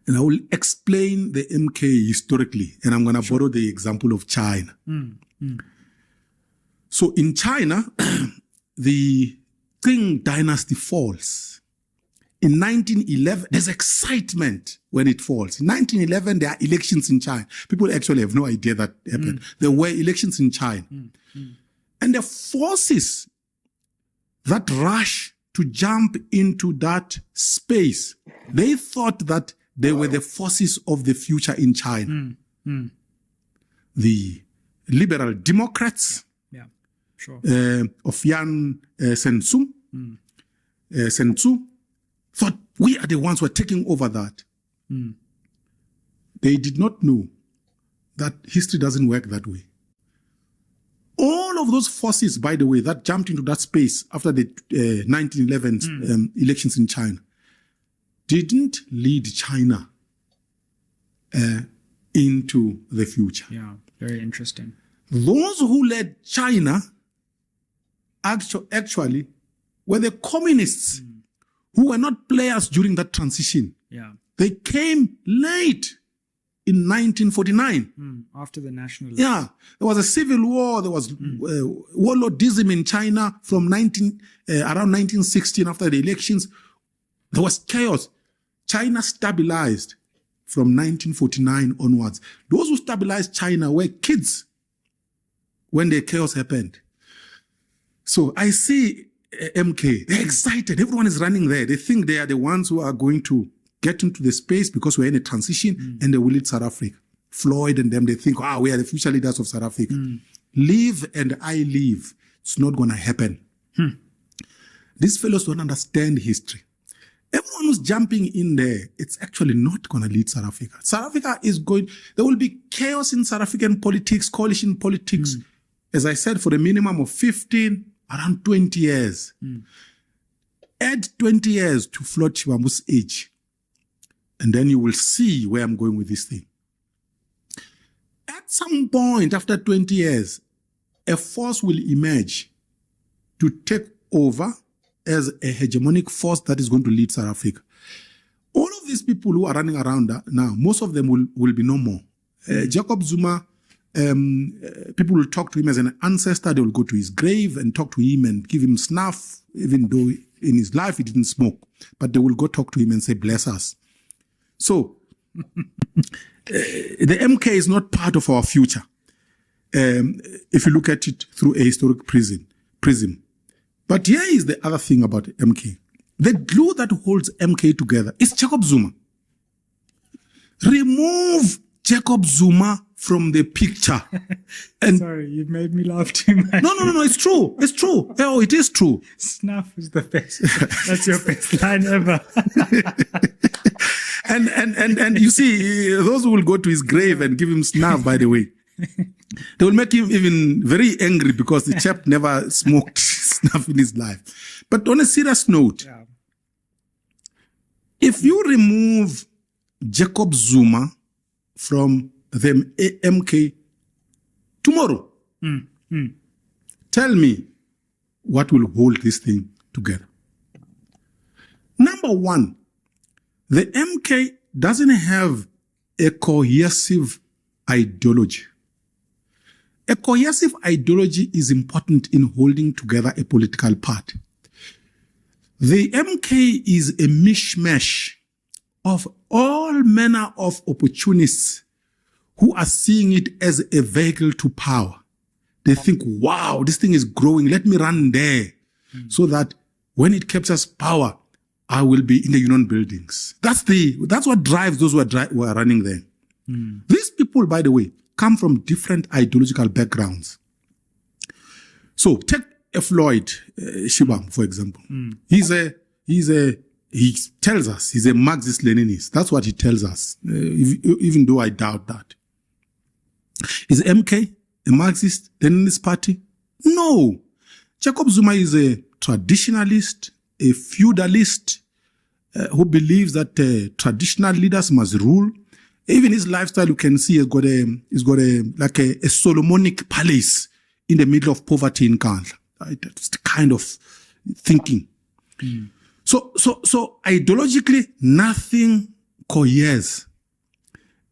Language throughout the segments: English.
And I will explain the MK historically, and I'm going to borrow the example of China. So in China, the Qing dynasty falls. In 1911, there's excitement when it falls. In 1911, there are elections in China. People actually have no idea that happened. There were elections in China. And the forces that rush to jump into that space, they thought that they were the forces of the future in China. The liberal Democrats of Yan Sen-Tzu thought we are the ones who are taking over that. They did not know that history doesn't work that way. All of those forces, by the way, that jumped into that space after the 1911 elections in China, didn't lead China into the future. Yeah, very interesting. Those who led China actually were the communists who were not players during that transition. Yeah. They came late in 1949. After the nationalism. Yeah. There was a civil war. There was warlordism in China from around 1916 after the elections. There was chaos. China stabilized from 1949 onwards. Those who stabilized China were kids when the chaos happened. So I see MK, they're excited. Everyone is running there. They think they are the ones who are going to get into the space because we're in a transition and they will lead South Africa. Floyd and them, they think, we are the future leaders of South Africa. Leave and I leave. It's not going to happen. These fellows don't understand history. Everyone who's jumping in there, it's actually not going to lead South Africa. South Africa is going, there will be chaos in South African politics, coalition politics. As I said, for a minimum of 15, around 20 years. Add 20 years to Floyd Shivambu's age. And then you will see where I'm going with this thing. At some point after 20 years, a force will emerge to take over as a hegemonic force that is going to lead South Africa. All of these people who are running around now, most of them will be no more. Jacob Zuma, people will talk to him as an ancestor. They will go to his grave and talk to him and give him snuff, even though in his life he didn't smoke. But they will go talk to him and say, bless us. So, the MK is not part of our future. If you look at it through a historic prism. But here is the other thing about MK. The glue that holds MK together is Jacob Zuma. Remove Jacob Zuma from the picture. And sorry, you've made me laugh too much. No, it's true. It's true. Oh, it is true. Snuff is the best. That's your best line ever. And you see, those who will go to his grave and give him snuff, by the way, they will make him even very angry because the chap never smoked snuff in his life. But on a serious note, if you remove Jacob Zuma from the MK tomorrow, tell me what will hold this thing together. Number one, the MK doesn't have a cohesive ideology. A cohesive ideology is important in holding together a political party. The MK is a mishmash of all manner of opportunists who are seeing it as a vehicle to power. They think, wow, this thing is growing. Let me run there so that when it captures power, I will be in the union buildings. That's what drives those who are running there. These people, by the way, come from different ideological backgrounds. So take a Floyd Shivambu, for example. He tells us he's a Marxist-Leninist. That's what he tells us, even though I doubt that. Is MK a Marxist-Leninist party? No. Jacob Zuma is a traditionalist, a feudalist who believes that traditional leaders must rule. Even his lifestyle, you can see, he's got a Solomonic palace in the middle of poverty in Kandla. Right? That's the kind of thinking. So ideologically, nothing Yes.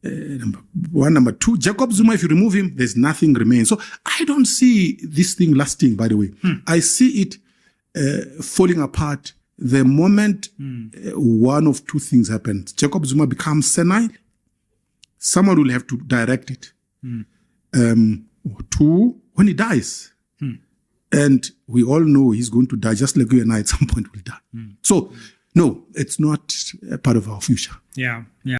Number one. Number two, Jacob Zuma, if you remove him, there's nothing remains. So I don't see this thing lasting, by the way. I see it falling apart the moment one of two things happens. Jacob Zuma becomes senile. Someone will have to direct it. Two, when he dies. And we all know he's going to die, just like you and I at some point will die. So, no, it's not a part of our future. Yeah.